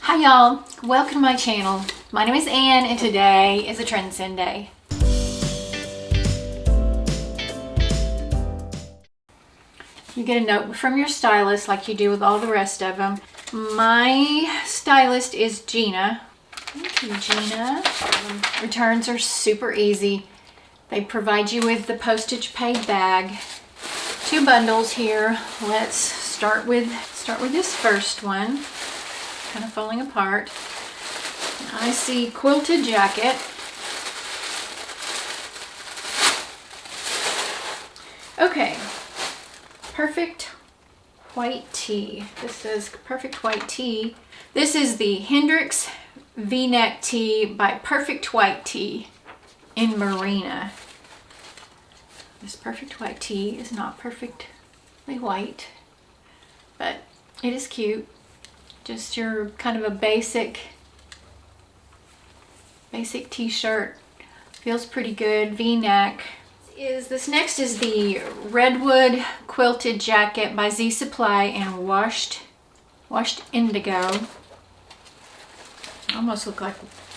Hi y'all, welcome to my channel. My name is Ann and today is a Trendsend day. You get a note from your stylist like you do with all the rest of them. My stylist is Gina. Thank you, Gina. Returns are super easy. They provide you with the postage paid bag. 2 bundles here. Let's start with this first one. Kind of falling apart. I see quilted jacket. Okay, perfect white tee. This says perfect white tee. This is the Hendrix V-neck tee by Perfect White Tee in Marina. This perfect white tee is not perfectly white, but it is cute. Just your kind of a basic t-shirt. Feels pretty good. V-neck. This next is the Redwood quilted jacket by Z Supply and washed indigo. Almost look like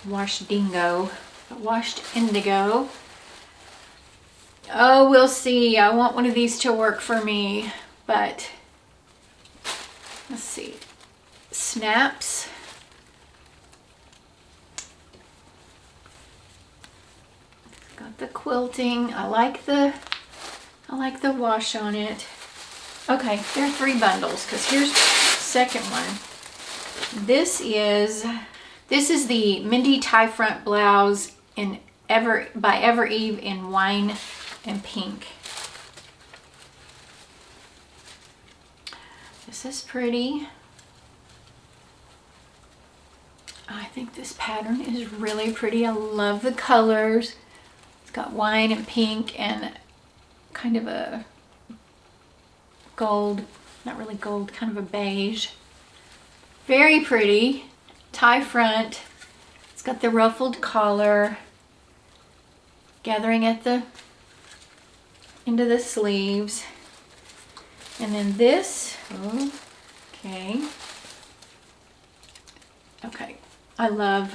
washed dingo, but washed indigo. Oh, we'll see. I want one of these to work for me, but let's see. Snaps. Got the quilting. I like the wash on it. Okay, there are 3 bundles because here's the second one. This is the Mindy tie front blouse by Evereve in wine and pink. This is pretty. I think this pattern is really pretty. I love the colors. It's got wine and pink and kind of a gold, not really gold, kind of a beige. Very pretty. Tie front. It's got the ruffled collar gathering at the into the sleeves. And then this, okay. I love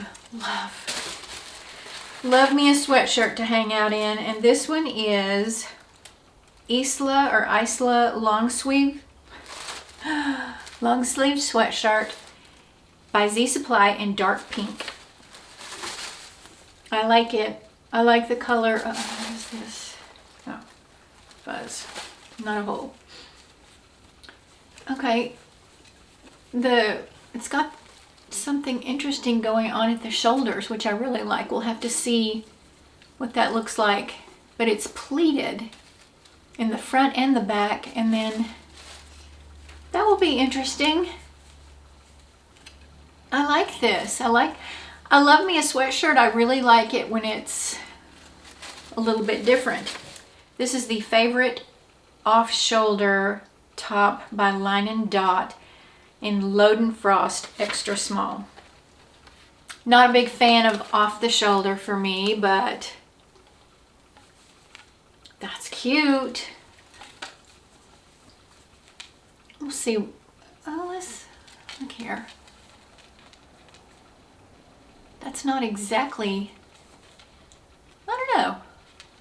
me a sweatshirt to hang out in, and this one is Isla long sleeve sweatshirt by Z Supply in dark pink. I like it. I like the color. What is this? Oh, fuzz, not a hole. Okay, it's got something interesting going on at the shoulders, which I really like. We'll have to see what that looks like, but it's pleated in the front and the back, and then that will be interesting. I like this. I love me a sweatshirt. I really like it when it's a little bit different. This is the Favorite off-shoulder top by Line & Dot in Loden Frost extra small. Not a big fan of off the shoulder for me, but that's cute. We'll see. Oh, let's look here. That's not exactly, I don't know.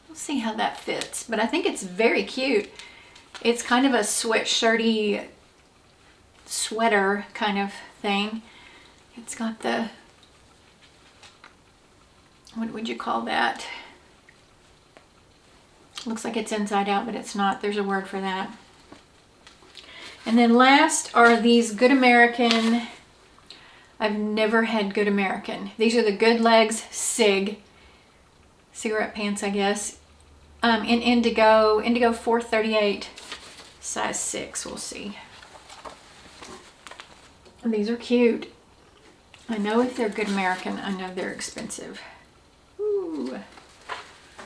We'll see how that fits, but I think it's very cute. It's kind of a sweatshirty sweater kind of thing. It's got the, what would you call that? Looks like it's inside out, but it's not. There's a word for that. And then last are these Good American. I've never had Good American. These are the Good Legs cigarette pants, I guess, in indigo 438, size 6. We'll see. These are cute. I know if they're Good American, I know they're expensive. Ooh.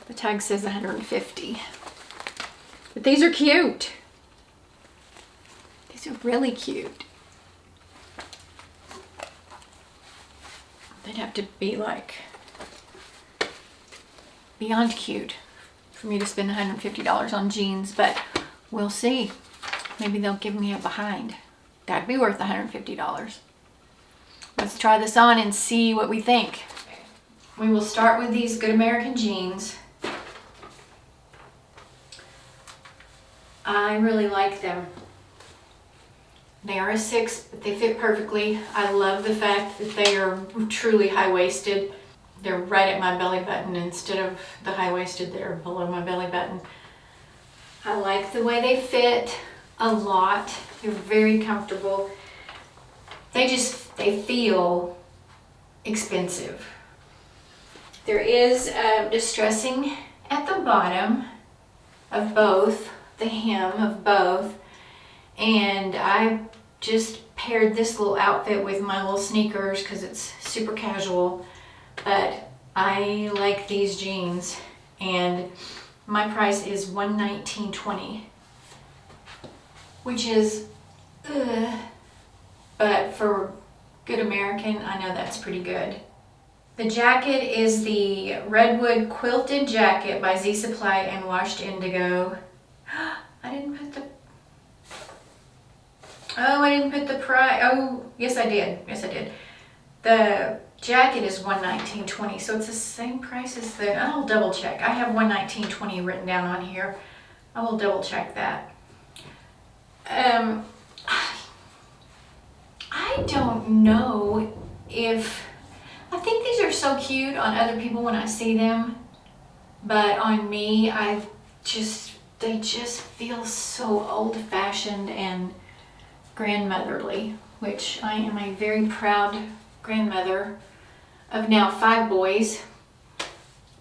The tag says 150. But these are cute. These are really cute. They'd have to be like beyond cute for me to spend $150 on jeans, but we'll see. Maybe they'll give me a behind. That'd be worth $150. Let's try this on and see what we think. We will start with these Good American jeans. I really like them. They are a 6, but they fit perfectly. I love the fact that they are truly high-waisted. They're right at my belly button instead of the high-waisted that are below my belly button. I like the way they fit a lot. They're very comfortable. They feel expensive. There is distressing at the bottom of both, the hem of both, and I just paired this little outfit with my little sneakers because it's super casual, but I like these jeans, and my price is $119.20, which is, but for Good American, I know that's pretty good. The jacket is the Redwood Quilted Jacket by Z Supply and Washed Indigo. I didn't put the price. Oh, yes I did. Yes I did. The jacket is $119.20, so it's the same price as the, I'll double check. I have $119.20 written down on here. I will double check that. I don't know if, I think these are so cute on other people when I see them, but on me, they just feel so old-fashioned and grandmotherly, which I am a very proud grandmother of now 5 boys,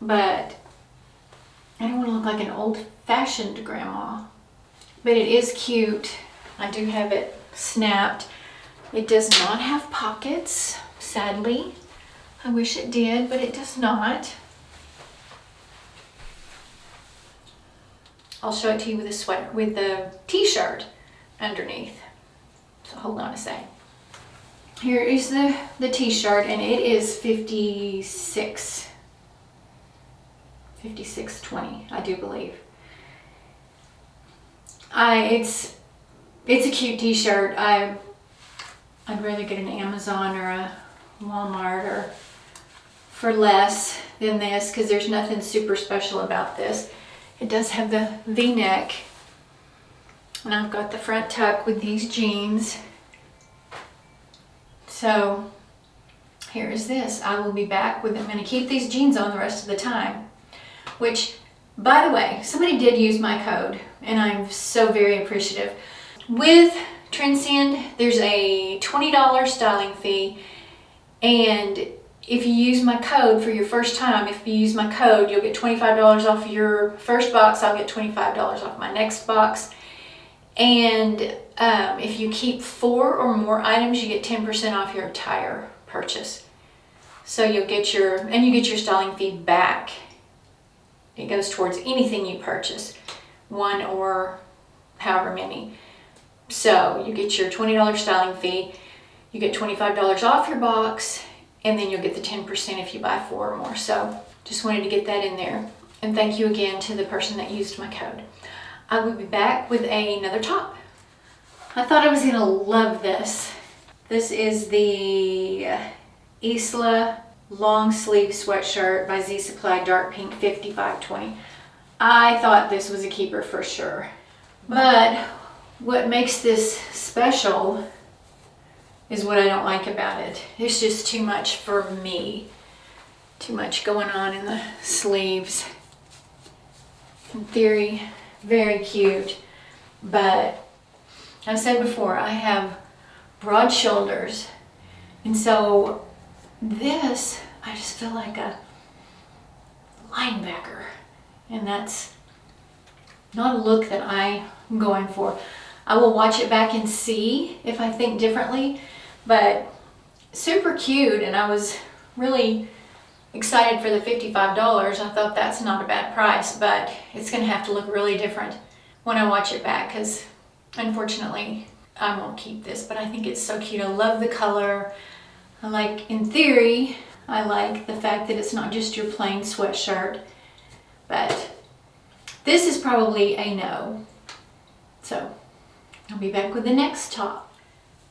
but I don't want to look like an old-fashioned grandma. But it is cute. I do have it snapped. It does not have pockets, sadly. I wish it did, but it does not. I'll show it to you with a sweater, with the t-shirt underneath. So hold on a sec. Here is the t-shirt, and it is $56.20, I do believe. It's a cute t-shirt. I'd rather get an Amazon or a Walmart or for less than this, because there's nothing super special about this. It does have the V-neck, and I've got the front tuck with these jeans. So here is this. I will be back with, I'm going to keep these jeans on the rest of the time, which, by the way, somebody did use my code, and I'm so very appreciative. With Trendsend, there's a $20 styling fee, and if you use my code for your first time, if you use my code, you'll get $25 off your first box. I'll get $25 off my next box. And if you keep 4 or more items, you get 10% off your entire purchase. So you get your styling fee back. It goes towards anything you purchase, 1 or however many. So you get your $20 styling fee, you get $25 off your box, and then you'll get the 10% if you buy 4 or more. So just wanted to get that in there. And thank you again to the person that used my code. I will be back with another top. I thought I was gonna love this. This is the Isla long sleeve sweatshirt by Z Supply, dark pink, $55.20. I thought this was a keeper for sure. But what makes this special is what I don't like about it. It's just too much for me. Too much going on in the sleeves. In theory, very cute, but I've said before, I have broad shoulders, and so this, I just feel like a linebacker, and that's not a look that I'm going for. I will watch it back and see if I think differently, but super cute, and I was really excited for the $55. I thought that's not a bad price, but it's gonna have to look really different when I watch it back, because unfortunately I won't keep this, but I think it's so cute. I love the color. I like, in theory, I like the fact that it's not just your plain sweatshirt, but this is probably a no. So I'll be back with the next top.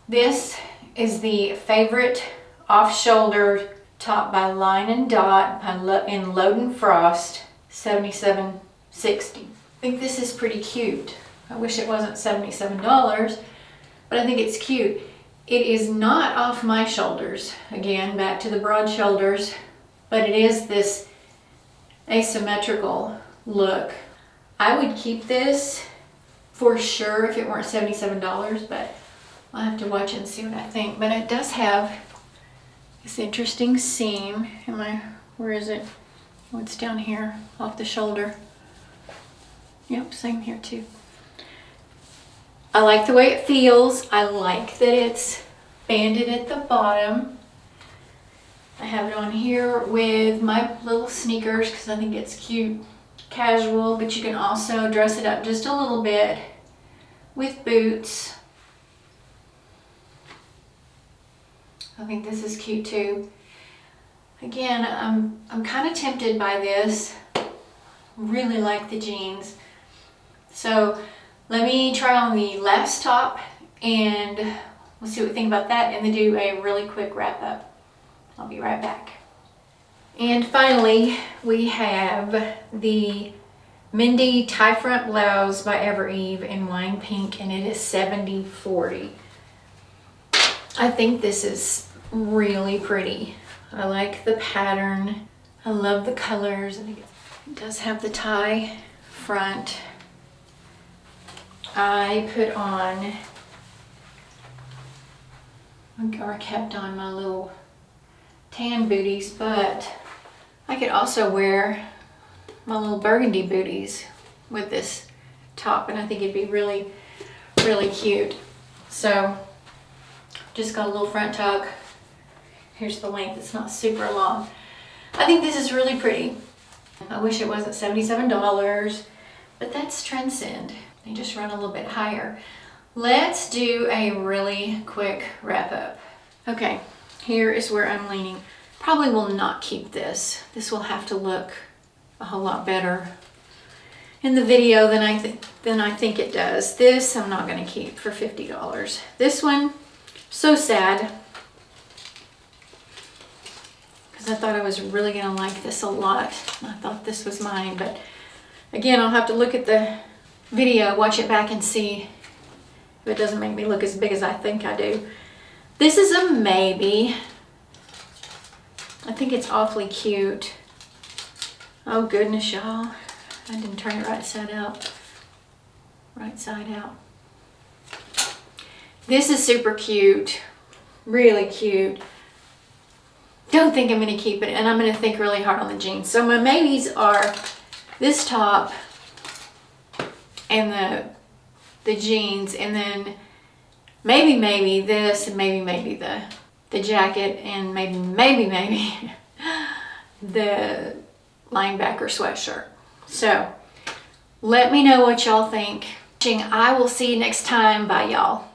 This is the favorite off-shoulder top by Line and Dot in Loden Frost, $77.60. I think this is pretty cute. I wish it wasn't $77, but I think it's cute. It is not off my shoulders. Again, back to the broad shoulders, but it is this asymmetrical look. I would keep this for sure if it weren't $77, but I'll have to watch it and see what I think. But it does have this interesting seam. Where is it? Oh, it's down here off the shoulder. Yep, same here too. I like the way it feels. I like that it's banded at the bottom. I have it on here with my little sneakers because I think it's cute, casual, but you can also dress it up just a little bit with boots. I think this is cute too. Again, I'm kind of tempted by this. Really like the jeans. So let me try on the last top and we'll see what we think about that and then do a really quick wrap up. I'll be right back. And finally, we have the Mindy tie front blouse by Evereve in wine pink, and it is $70.40. I think this is really pretty. I like the pattern. I love the colors. I think it does have the tie front. I put on, or kept on my little tan booties, but I could also wear my little burgundy booties with this top, and I think it'd be really, really cute. So just got a little front tuck. Here's the length, it's not super long. I think this is really pretty. I wish it wasn't $77, but that's Trendsend. They just run a little bit higher. Let's do a really quick wrap up. Okay, here is where I'm leaning. Probably will not keep this. This will have to look a whole lot better in the video than I think it does. This I'm not going to keep for $50. This one, so sad, because I thought I was really going to like this a lot. I thought this was mine, but again, I'll have to look at the video, watch it back and see if it doesn't make me look as big as I think I do. This is a maybe. I think it's awfully cute. Oh goodness, y'all. I didn't turn it right side out. Right side out. This is super cute. Really cute. Don't think I'm going to keep it, and I'm going to think really hard on the jeans. So my maybes are this top and the jeans, and then maybe this, and maybe the jacket, and maybe the linebacker sweatshirt. So let me know what y'all think. I will see you next time. Bye, y'all.